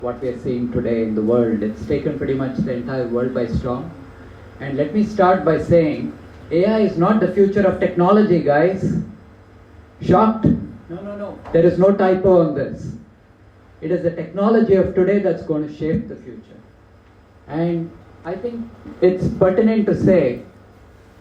what we are seeing today in the world. It's taken pretty much the entire world by storm. And let me start by saying, AI is not the future of technology, guys. Shocked? No. There is no typo on this. It is the technology of today that's going to shape the future. And I think it's pertinent to say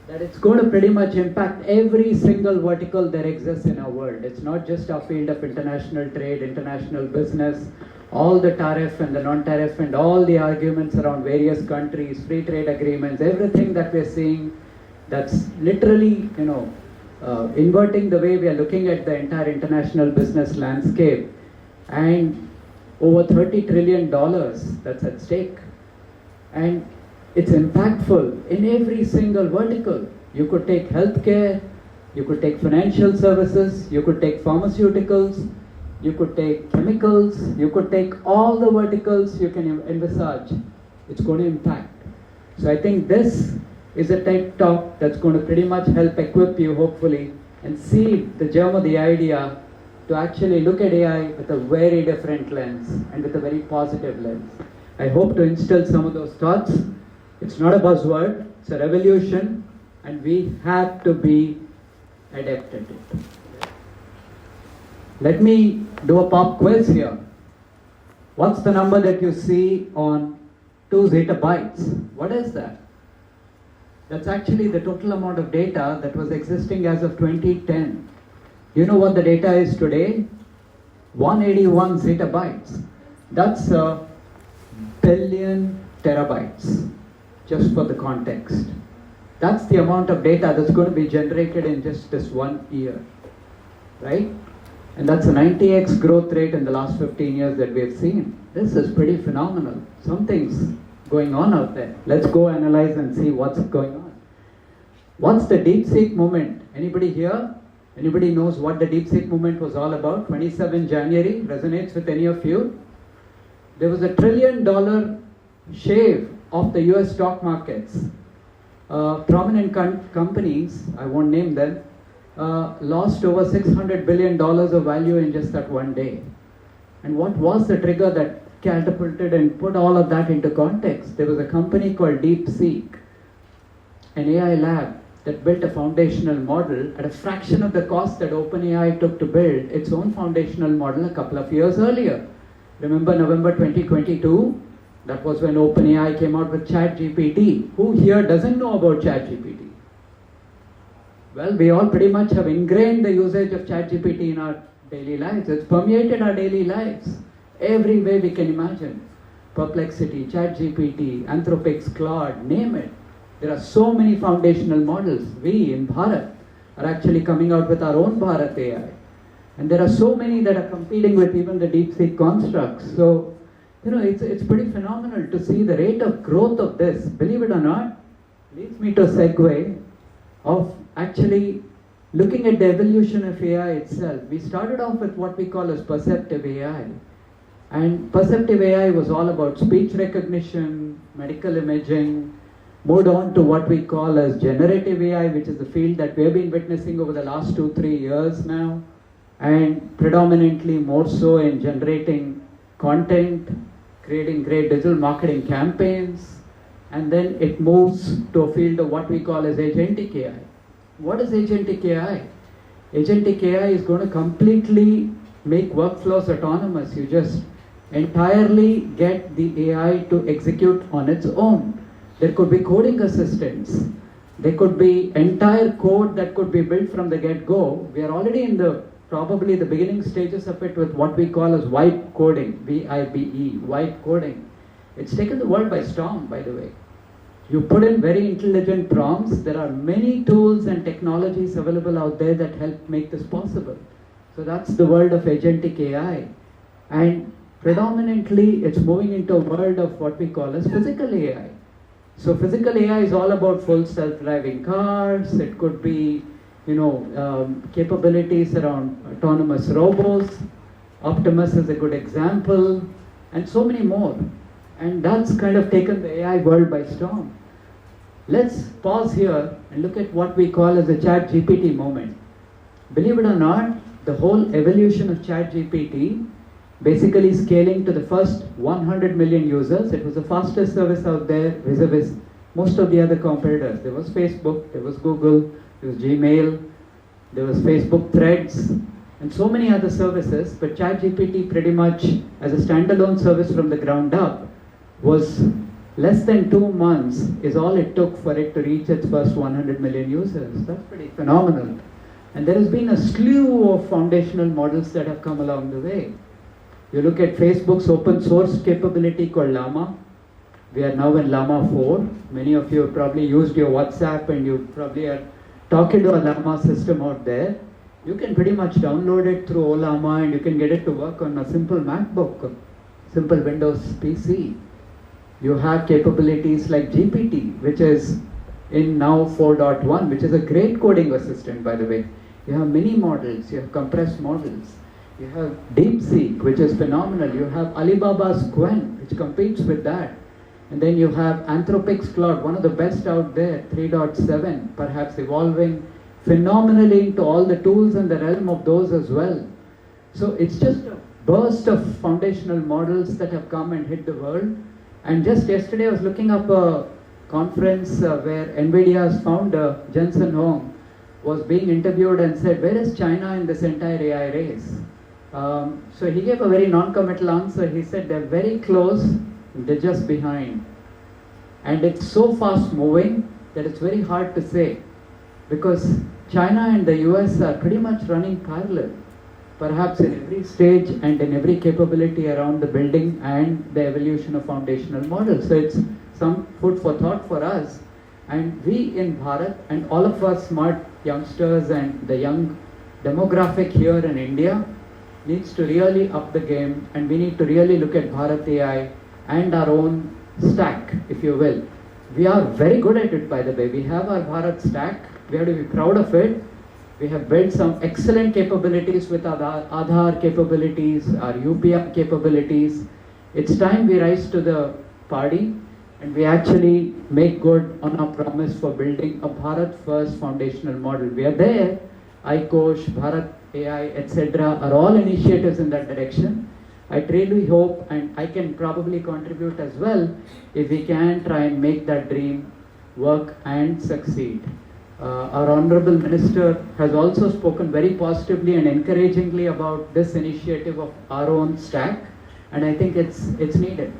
that it's going to pretty much impact every single vertical that exists in our world. It's not just our field of international trade, international business, all the tariff and the non-tariff and all the arguments around various countries, free trade agreements, everything that we're seeing that's literally, inverting the way we are looking at the entire international business landscape. And over $30 trillion that's at stake. And it's impactful in every single vertical. You could take healthcare, you could take financial services, you could take pharmaceuticals, you could take chemicals, you could take all the verticals you can envisage. It's going to impact. So I think this is a TED talk that's going to pretty much help equip you, hopefully, and see the germ of the idea to actually look at AI with a very different lens and with a very positive lens. I hope to instill some of those thoughts. It's not a buzzword, it's a revolution, and we have to be adept at it. Let me do a pop quiz here. What's the number that you see on 2 zettabytes? What is that? That's actually the total amount of data that was existing as of 2010. You know what the data is today? 181 zettabytes. That's a billion terabytes, just for the context. That's the amount of data that's going to be generated in just this 1 year, right? And that's a 90x growth rate in the last 15 years that we've seen. This is pretty phenomenal. Something's going on out there. Let's go analyze and see what's going on. What's the DeepSeek movement? Anybody here? Anybody knows what the DeepSeek movement was all about? 27 January, resonates with any of you? There was $1 trillion shave off the US stock markets. Prominent companies, I won't name them, lost over $600 billion of value in just that one day. And what was the trigger that catapulted and put all of that into context? There was a company called DeepSeek, an AI lab that built a foundational model at a fraction of the cost that OpenAI took to build its own foundational model a couple of years earlier. Remember November 2022? That was when OpenAI came out with ChatGPT. Who here doesn't know about ChatGPT? Well, we all pretty much have ingrained the usage of ChatGPT in our daily lives. It's permeated our daily lives every way we can imagine. Perplexity, ChatGPT, Anthropic's Claude, name it. There are so many foundational models. We in Bharat are actually coming out with our own Bharat AI. And there are so many that are competing with even the DeepSeek constructs. So, it's pretty phenomenal to see the rate of growth of this. Believe it or not, leads me to a segue of actually looking at the evolution of AI itself. We started off with what we call as perceptive AI. And perceptive AI was all about speech recognition, medical imaging, moved on to what we call as generative AI, which is the field that we've been witnessing over the last 2-3 years now, and predominantly more so in generating content, creating great digital marketing campaigns, and then it moves to a field of what we call as agentic AI. What is agentic AI? Agentic AI is going to completely make workflows autonomous. You just entirely get the AI to execute on its own. There could be coding assistants. There could be entire code that could be built from the get-go. We are already in probably the beginning stages of it with what we call as vibe coding, V-I-B-E, vibe coding. It's taken the world by storm, by the way. You put in very intelligent prompts. There are many tools and technologies available out there that help make this possible. So that's the world of agentic AI. And predominantly, it's moving into a world of what we call as physical AI. So physical AI is all about full self-driving cars. It could be, capabilities around autonomous robots. Optimus is a good example, and so many more. And that's kind of taken the AI world by storm. Let's pause here and look at what we call as the ChatGPT moment. Believe it or not, the whole evolution of ChatGPT basically scaling to the first 100 million users. It was the fastest service out there vis-a-vis most of the other competitors. There was Facebook, there was Google, there was Gmail, there was Facebook Threads, and so many other services, but ChatGPT pretty much as a standalone service from the ground up was less than 2 months is all it took for it to reach its first 100 million users. That's pretty phenomenal. And there has been a slew of foundational models that have come along the way. You look at Facebook's open source capability called Llama. We are now in Llama 4. Many of you have probably used your WhatsApp and you probably are talking to a Llama system out there. You can pretty much download it through Ollama and you can get it to work on a simple MacBook, simple Windows PC. You have capabilities like GPT, which is in now 4.1, which is a great coding assistant, by the way. You have mini models, you have compressed models. You have DeepSeek, which is phenomenal. You have Alibaba's Qwen, which competes with that. And then you have Anthropic's Cloud, one of the best out there, 3.7, perhaps evolving phenomenally into all the tools in the realm of those as well. So it's just a burst of foundational models that have come and hit the world. And just yesterday I was looking up a conference where NVIDIA's founder, Jensen Huang, was being interviewed and said, where is China in this entire AI race? So he gave a very non-committal answer. He said they're very close, they're just behind. And it's so fast moving that it's very hard to say, because China and the US are pretty much running parallel, perhaps in every stage and in every capability around the building and the evolution of foundational models. So it's some food for thought for us. And we in Bharat and all of us smart youngsters and the young demographic here in India needs to really up the game, and we need to really look at Bharat AI and our own stack, if you will. We are very good at it, by the way. We have our Bharat stack. We have to be proud of it. We have built some excellent capabilities with our Aadhaar capabilities, our UPI capabilities. It's time we rise to the party and we actually make good on our promise for building a Bharat first foundational model. We are there. iKosh, Bharat AI, etc. are all initiatives in that direction. I really hope, and I can probably contribute as well, if we can try and make that dream work and succeed. Our Honorable Minister has also spoken very positively and encouragingly about this initiative of our own stack, and I think it's needed.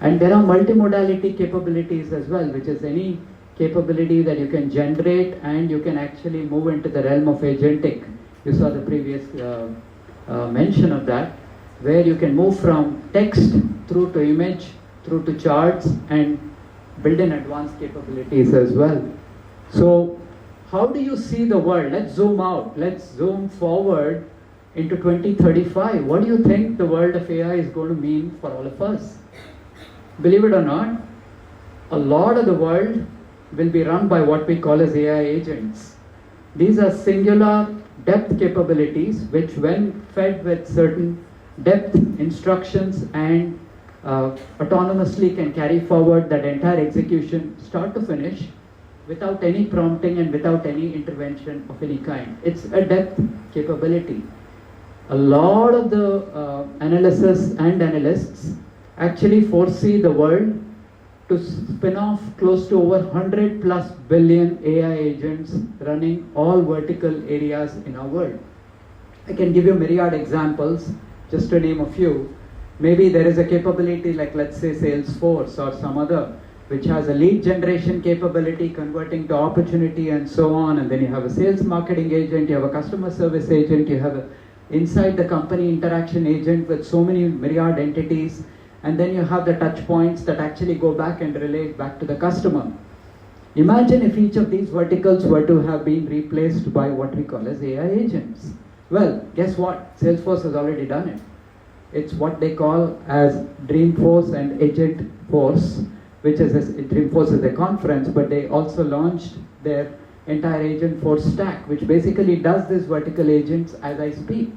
And there are multimodality capabilities as well, which is any capability that you can generate and you can actually move into the realm of agentic. You saw the previous mention of that, where you can move from text through to image, through to charts, and build in advanced capabilities as well. So how do you see the world? Let's zoom out. Let's zoom forward into 2035. What do you think the world of AI is going to mean for all of us? Believe it or not, a lot of the world will be run by what we call as AI agents. These are singular depth capabilities which, when fed with certain depth instructions and autonomously can carry forward that entire execution start to finish without any prompting and without any intervention of any kind. It's a depth capability. A lot of the analysis and analysts actually foresee the world to spin off close to over 100 plus billion AI agents running all vertical areas in our world. I can give you myriad examples, just to name a few. Maybe there is a capability like, let's say, Salesforce or some other, which has a lead generation capability converting to opportunity and so on, and then you have a sales marketing agent, you have a customer service agent, you have a inside the company interaction agent with so many myriad entities, and then you have the touch points that actually go back and relate back to the customer. Imagine if each of these verticals were to have been replaced by what we call as AI agents. Well, guess what? Salesforce has already done it. It's what they call as Dreamforce and Agent Force, which is Dreamforce is a conference, but they also launched their entire Agent Force stack, which basically does this vertical agents as I speak.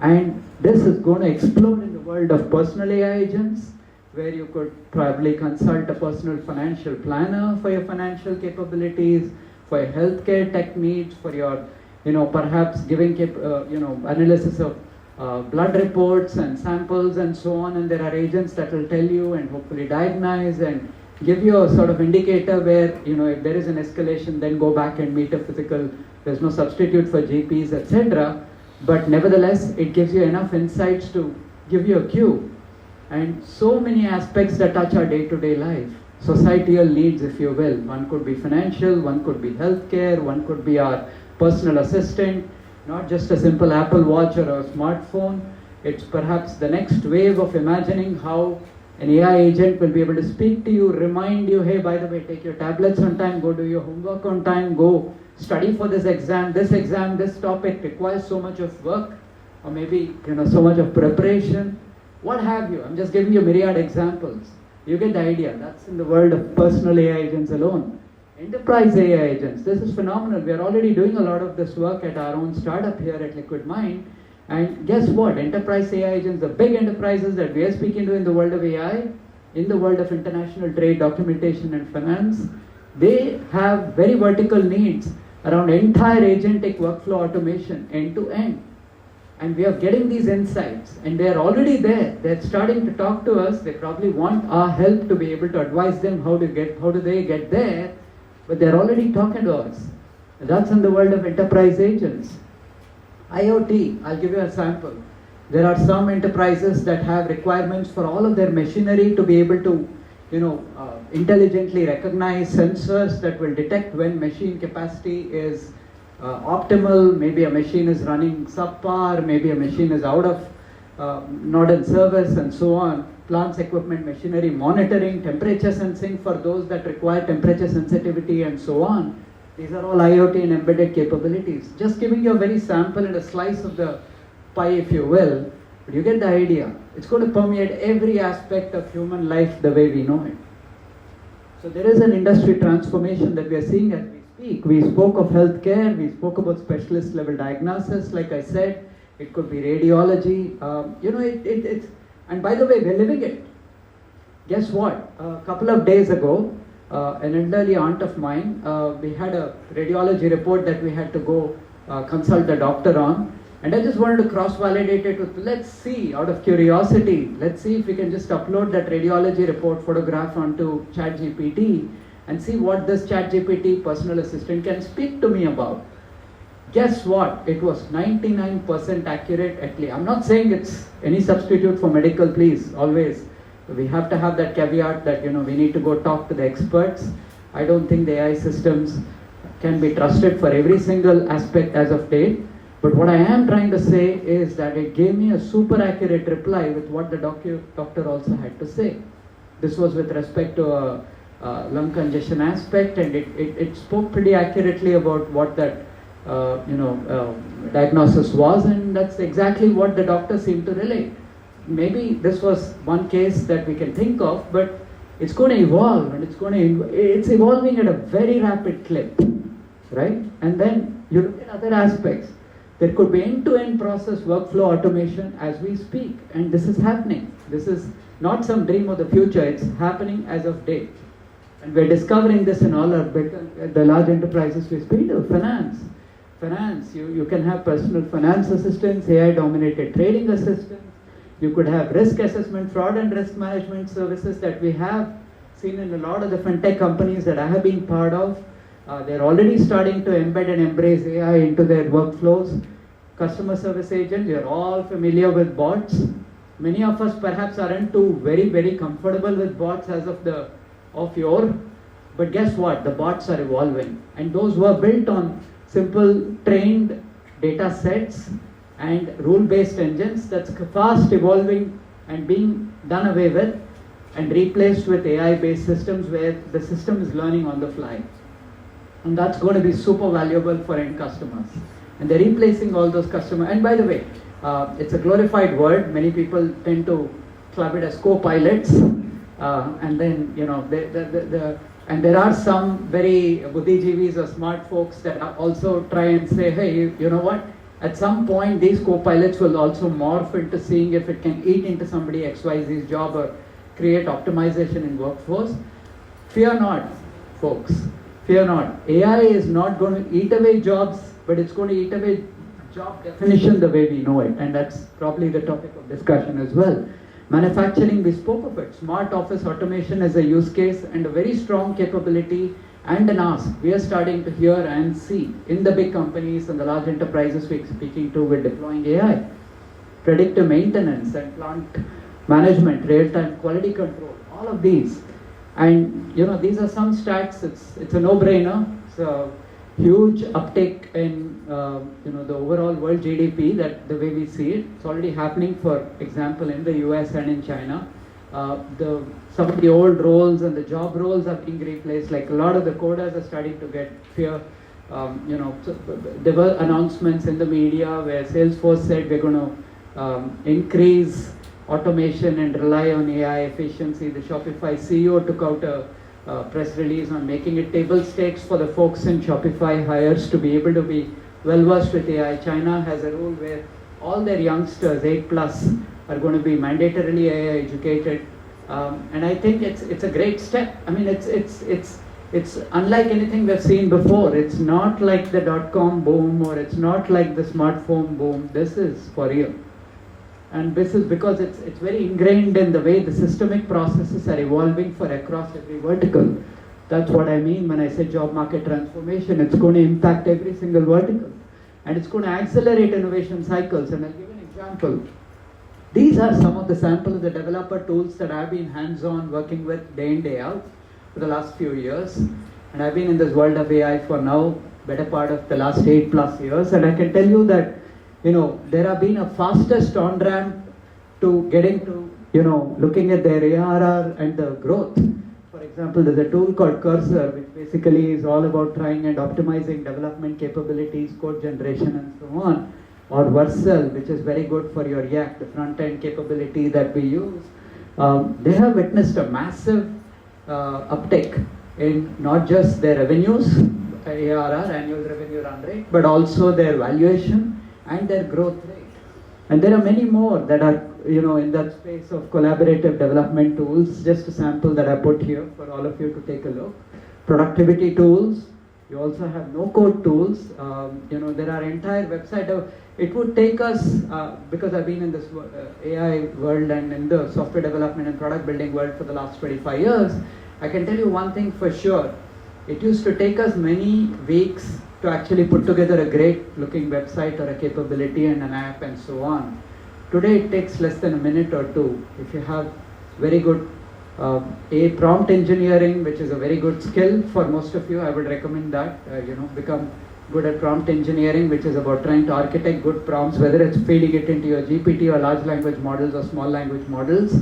And this is going to explode in the world of personal AI agents, where you could probably consult a personal financial planner for your financial capabilities, for your healthcare tech needs, for your, perhaps giving, analysis of blood reports and samples and so on, and there are agents that will tell you and hopefully diagnose and give you a sort of indicator where, if there is an escalation, then go back and meet a physical. There's no substitute for GPs, etc. But nevertheless, it gives you enough insights to give you a cue. And so many aspects that touch our day-to-day life. Societal needs, if you will. One could be financial, one could be healthcare, one could be our personal assistant, not just a simple Apple Watch or a smartphone. It's perhaps the next wave of imagining how an AI agent will be able to speak to you, remind you, hey, by the way, take your tablets on time, go do your homework on time, go study for this exam, this topic requires so much of work, or maybe, so much of preparation, what have you. I'm just giving you myriad examples. You get the idea. That's in the world of personal AI agents alone. Enterprise AI agents, this is phenomenal. We are already doing a lot of this work at our own startup here at Liquid Mind. And guess what? Enterprise AI agents, the big enterprises that we are speaking to in the world of AI, in the world of international trade, documentation and finance, they have very vertical needs around entire agentic workflow automation, end to end. And we are getting these insights, and they are already there. They're starting to talk to us. They probably want our help to be able to advise them how do they get there, but they're already talking to us. That's in the world of enterprise agents. IoT, I'll give you a sample. There are some enterprises that have requirements for all of their machinery to be able to, intelligently recognize sensors that will detect when machine capacity is optimal. Maybe a machine is running subpar, maybe a machine is out of, not in service, and so on. Plants, equipment, machinery, monitoring, temperature sensing for those that require temperature sensitivity, and so on. These are all IoT and embedded capabilities. Just giving you a very sample and a slice of the pie, if you will, but you get the idea. It's going to permeate every aspect of human life the way we know it. So there is an industry transformation that we are seeing as we speak. We spoke of healthcare, we spoke about specialist level diagnosis, like I said, it could be radiology. It's, and by the way, we're living it. Guess what? A couple of days ago, an elderly aunt of mine, we had a radiology report that we had to go consult the doctor on, and I just wanted to cross-validate it with, let's see, out of curiosity, let's see if we can just upload that radiology report photograph onto ChatGPT and see what this ChatGPT personal assistant can speak to me about. Guess what? It was 99% accurate at least. I'm not saying it's any substitute for medical, please, always. We have to have that caveat that, we need to go talk to the experts. I don't think the AI systems can be trusted for every single aspect as of date. But what I am trying to say is that it gave me a super accurate reply with what the doctor also had to say. This was with respect to a lung congestion aspect, and it spoke pretty accurately about what that diagnosis was, and that's exactly what the doctor seemed to relate. Maybe this was one case that we can think of, but it's going to evolve, and it's evolving at a very rapid clip, right? And then you look at other aspects. There could be end-to-end process workflow automation as we speak, and this is happening. This is not some dream of the future, it's happening as of date. And we're discovering this in all the large enterprises we speak to. Finance, you can have personal finance assistants, AI-dominated trading assistants. You could have risk assessment, fraud and risk management services that we have seen in a lot of the fintech companies that I have been part of. They're already starting to embed and embrace AI into their workflows. Customer service agents, you're all familiar with bots. Many of us perhaps aren't too very, very comfortable with bots as of yore. But guess what? The bots are evolving. And those were built on simple trained data sets and rule-based engines that's fast evolving and being done away with and replaced with AI-based systems where the system is learning on the fly. And that's going to be super valuable for end customers. And they're replacing all those customers. And by the way, it's a glorified word. Many people tend to club it as co-pilots. And then, and there are some very buddhijeevis or smart folks that also try and say, hey, you know what? At some point, these co-pilots will also morph into seeing if it can eat into somebody XYZ's job or create optimization in workforce. Fear not, folks. Fear not. AI is not going to eat away jobs, but it's going to eat away job definition the way we know it, and that's probably the topic of discussion as well. Manufacturing, we spoke of it. Smart office automation is a use case and a very strong capability and an ask. We are starting to hear and see in the big companies and the large enterprises we're speaking to with deploying AI. Predictive maintenance and plant management, real-time quality control, all of these. And these are some stats. It's a no-brainer. It's a huge uptick in the overall world GDP, that the way we see it. It's already happening, for example, in the US and in China. Some of the old roles and the job roles are being replaced. Like a lot of the coders are starting to get fear. So there were announcements in the media where Salesforce said we're going to increase automation and rely on AI efficiency. The Shopify CEO took out a press release on making it table stakes for the folks in Shopify hires to be able to be well versed with AI. China has a rule where all their youngsters, 8+, are going to be mandatorily AI educated, and I think it's a great step. I mean, it's unlike anything we've seen before. It's not like the dot-com boom, or it's not like the smartphone boom. This is for real. And this is because it's very ingrained in the way the systemic processes are evolving for across every vertical. That's what I mean when I say job market transformation. It's going to impact every single vertical. And it's going to accelerate innovation cycles. And I'll give an example. These are some of the samples of the developer tools that I've been hands-on working with day in, day out for the last few years. And I've been in this world of AI for now, better part of the last 8+ years. And I can tell you that there have been a fastest on-ramp to getting to, looking at their ARR and the growth. For example, there's a tool called Cursor, which basically is all about trying and optimizing development capabilities, code generation, and so on. Or Vercel, which is very good for your Yak, the front-end capability that we use. They have witnessed a massive uptick in not just their revenues, ARR, annual revenue run rate, but also their valuation and their growth rate. And there are many more that are, in that space of collaborative development tools. Just a sample that I put here for all of you to take a look. Productivity tools. You also have no-code tools. There are entire website. It would take us, because I've been in this AI world and in the software development and product building world for the last 25 years, I can tell you one thing for sure. It used to take us many weeks to actually put together a great looking website or a capability and an app and so on. Today it takes less than a minute or two. If you have very good prompt engineering, which is a very good skill for most of you, I would recommend that. Become good at prompt engineering, which is about trying to architect good prompts, whether it's feeding it into your GPT or large language models or small language models,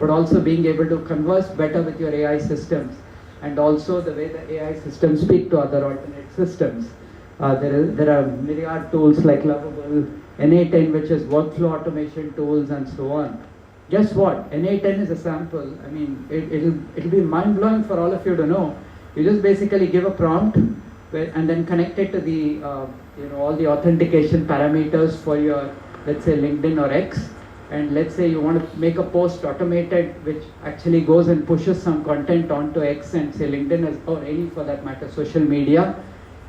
but also being able to converse better with your AI systems, and also the way the AI systems speak to other alternate systems. There are myriad tools like Lovable, NA10, which is workflow automation tools, and so on. Guess what? NA10 is a sample. I mean, it'll be mind-blowing for all of you to know. You just basically give a prompt and then connect it to the all the authentication parameters for your, let's say, LinkedIn or X. And let's say you want to make a post automated, which actually goes and pushes some content onto X and say LinkedIn or any, for that matter, social media.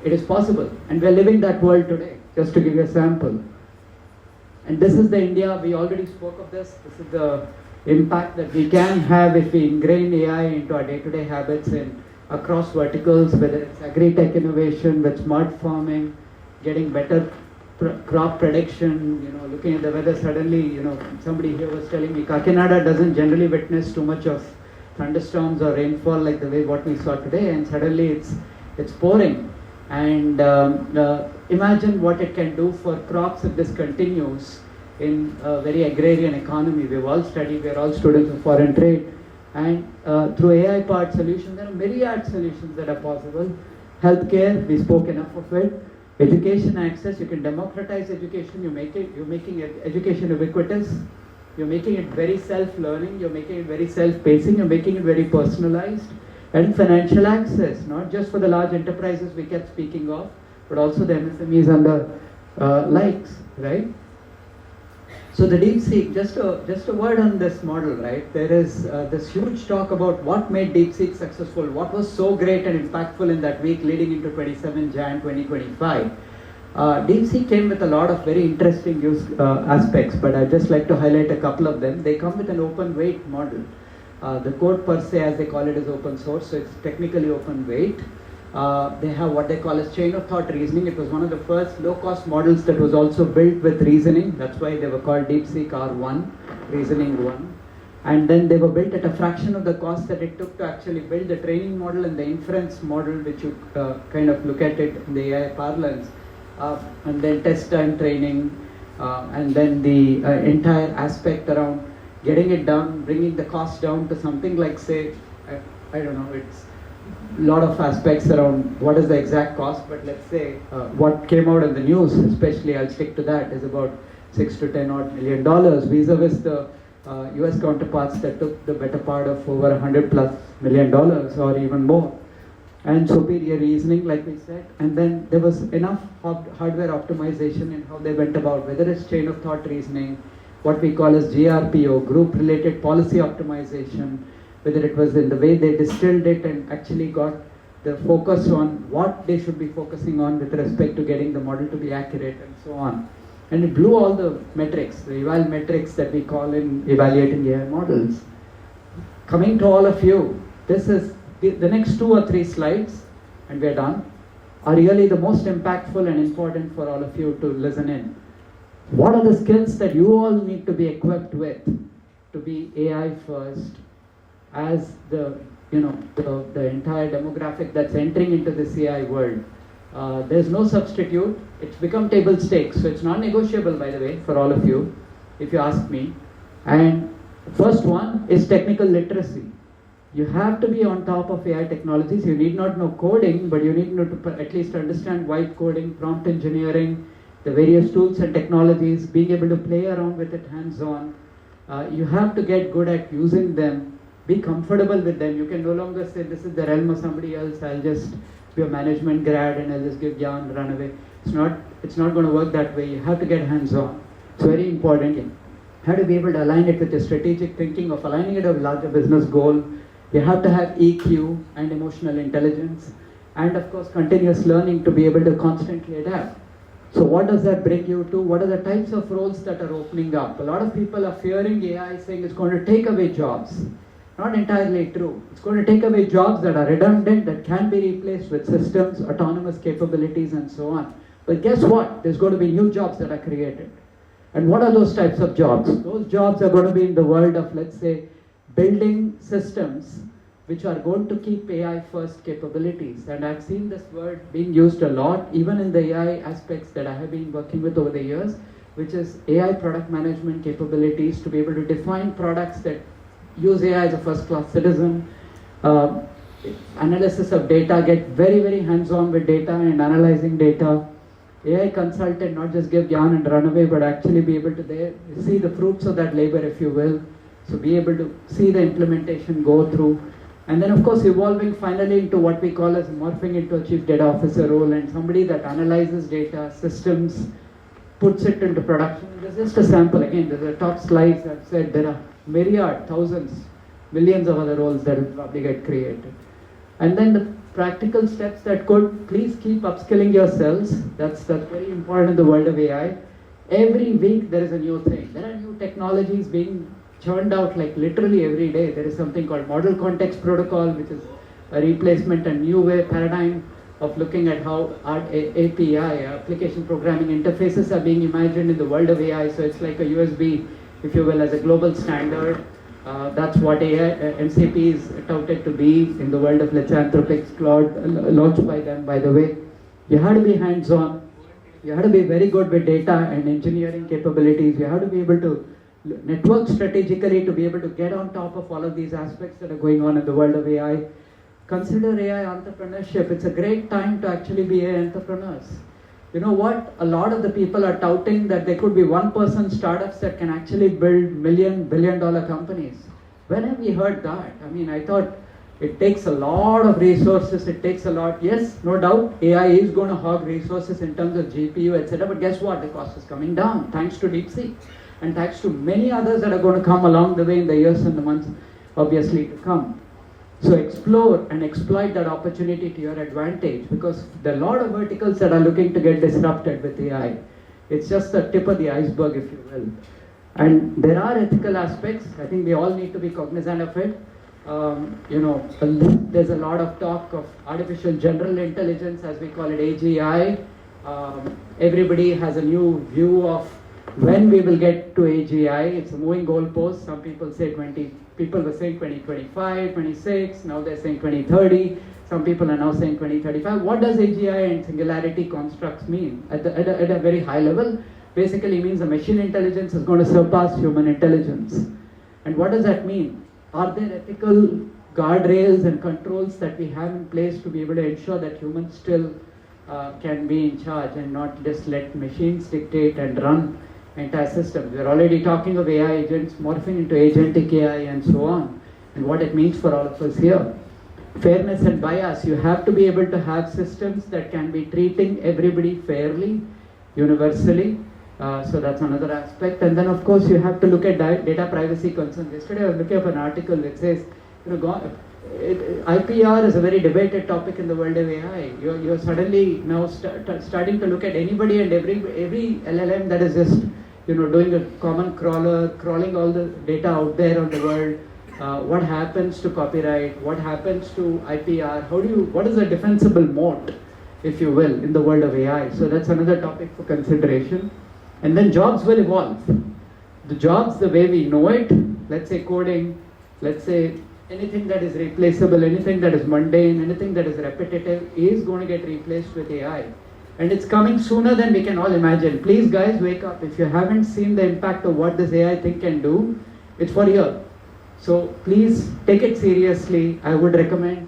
It is possible, and we're living that world today. Just to give you a sample. And this is the India, we already spoke of this. This is the impact that we can have if we ingrain AI into our day-to-day habits in across verticals, whether it's agri-tech innovation with smart farming, getting better crop prediction, looking at the weather. Suddenly, somebody here was telling me Kakinada doesn't generally witness too much of thunderstorms or rainfall like the way what we saw today, and suddenly it's pouring. And imagine what it can do for crops if this continues in a very agrarian economy. We've all studied, we're all students of foreign trade, and through AI-powered solutions, there are myriad solutions that are possible. Healthcare, we spoke enough of it. Education access, you can democratize education, you're making education ubiquitous, you're making it very self-learning, you're making it very self-pacing, you're making it very personalized. And financial access, not just for the large enterprises we kept speaking of, but also the MSMEs and the likes, right? So the DeepSeek, just a word on this model, right? There is this huge talk about what made DeepSeek successful, what was so great and impactful in that week leading into 27 Jan 2025. DeepSeek came with a lot of very interesting use aspects, but I'd just like to highlight a couple of them. They come with an open weight model. The code per se, as they call it, is open source, so it's technically open weight. They have what they call as chain of thought reasoning. It was one of the first low-cost models that was also built with reasoning. That's why they were called DeepSeek R1, Reasoning 1. And then they were built at a fraction of the cost that it took to actually build the training model and the inference model, which you kind of look at it in the AI parlance. And then test time training, and then the entire aspect around getting it down, bringing the cost down to something like, say, I don't know, it's a lot of aspects around what is the exact cost, but let's say what came out in the news, especially I'll stick to that, is about $6 to $10 odd million vis-a-vis the US counterparts that took the better part of over $100+ million or even more. And superior reasoning, like we said, and then there was enough hardware optimization in how they went about, whether it's chain of thought reasoning, what we call as GRPO, group related policy optimization, whether it was in the way they distilled it and actually got the focus on what they should be focusing on with respect to getting the model to be accurate and so on. And it blew all the metrics, the eval metrics that we call in evaluating AI models. Coming to all of you, this is the next 2 or 3 slides, and we're done, are really the most impactful and important for all of you to listen in. What are the skills that you all need to be equipped with to be AI first as the entire demographic that's entering into this AI world? There's no substitute. It's become table stakes, so it's non-negotiable, by the way, for all of you, if you ask me. And first one is technical literacy. You have to be on top of AI technologies. You need not know coding, but you need to at least understand white coding, prompt engineering, the various tools and technologies, being able to play around with it hands-on. You have to get good at using them, be comfortable with them. You can no longer say, this is the realm of somebody else, I'll just be a management grad and I'll just give yarn, run away. It's not going to work that way. You have to get hands-on. It's very important. You have to be able to align it with your strategic thinking of aligning it with a larger business goal. You have to have EQ and emotional intelligence, and of course continuous learning to be able to constantly adapt. So what does that bring you to? What are the types of roles that are opening up? A lot of people are fearing AI, saying it's going to take away jobs. Not entirely true. It's going to take away jobs that are redundant, that can be replaced with systems, autonomous capabilities, and so on. But guess what? There's going to be new jobs that are created. And what are those types of jobs? Those jobs are going to be in the world of, let's say, building systems which are going to keep AI first capabilities. And I've seen this word being used a lot, even in the AI aspects that I have been working with over the years, which is AI product management capabilities, to be able to define products that use AI as a first-class citizen, analysis of data, get very, very hands-on with data and analyzing data. AI consultant, not just give yarn and run away, but actually be able to see the fruits of that labor, if you will. So be able to see the implementation go through. And then of course evolving finally into what we call as morphing into a chief data officer role, and somebody that analyzes data, systems, puts it into production. This is just a sample. Again, there's a top slides that said there are myriad, thousands, millions of other roles that will probably get created. And then the practical steps that could, please keep upskilling yourselves. That's very important in the world of AI. Every week there is a new thing. There are new technologies being churned out like literally every day. There is something called Model Context Protocol, which is a replacement and new way paradigm of looking at how API, application programming interfaces, are being imagined in the world of AI. So it's like a USB, if you will, as a global standard. That's what AI, MCP is touted to be in the world of, let's say, Anthropic's Claude, launched by them, by the way. You have to be hands-on. You have to be very good with data and engineering capabilities. You have to be able to network strategically to be able to get on top of all of these aspects that are going on in the world of AI. Consider AI entrepreneurship. It's a great time to actually be AI entrepreneurs. You know what? A lot of the people are touting that there could be one-person startups that can actually build billion-dollar companies. When have we heard that? I mean, I thought it takes a lot of resources. It takes a lot. Yes, no doubt, AI is going to hog resources in terms of GPU, etc. But guess what? The cost is coming down thanks to DeepSeek, and thanks to many others that are going to come along the way in the years and the months, obviously, to come. So explore and exploit that opportunity to your advantage, because there are a lot of verticals that are looking to get disrupted with AI. It's just the tip of the iceberg, if you will. And there are ethical aspects. I think we all need to be cognizant of it. There's a lot of talk of artificial general intelligence, as we call it, AGI. Everybody has a new view of when we will get to AGI. It's a moving goalpost. Some people say people were saying 2025, 26, now they're saying 2030. Some people are now saying 2035. What does AGI and singularity constructs mean? At a very high level, basically means a machine intelligence is going to surpass human intelligence. And what does that mean? Are there ethical guardrails and controls that we have in place to be able to ensure that humans still can be in charge and not just let machines dictate and run entire systems? We're already talking of AI agents morphing into agentic AI and so on, and what it means for all of us here. Fairness and bias. You have to be able to have systems that can be treating everybody fairly, universally. So that's another aspect. And then of course you have to look at data privacy concerns. Yesterday I was looking at an article that says, IPR is a very debated topic in the world of AI. You're suddenly now starting to look at anybody and every LLM that is just doing a common crawler, crawling all the data out there on the world. What happens to copyright? What happens to IPR? What is a defensible moat, if you will, in the world of AI? So that's another topic for consideration. And then jobs will evolve. The jobs, the way we know it, let's say coding, let's say anything that is replaceable, anything that is mundane, anything that is repetitive is going to get replaced with AI. And it's coming sooner than we can all imagine. Please guys, wake up. If you haven't seen the impact of what this AI thing can do, it's for here. So please take it seriously. I would recommend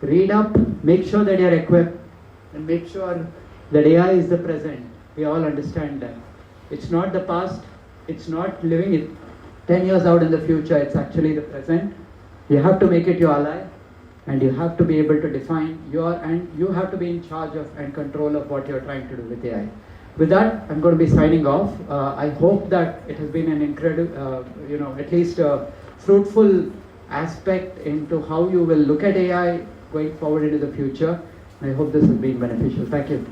read up, make sure that you're equipped, and make sure that AI is the present. We all understand that. It's not the past, it's not living it 10 years out in the future, it's actually the present. You have to make it your ally, and you have to be able to define and you have to be in charge of and control of what you're trying to do with AI. With that, I'm going to be signing off. I hope that it has been an incredible, at least a fruitful aspect into how you will look at AI going forward into the future. I hope this has been beneficial. Thank you.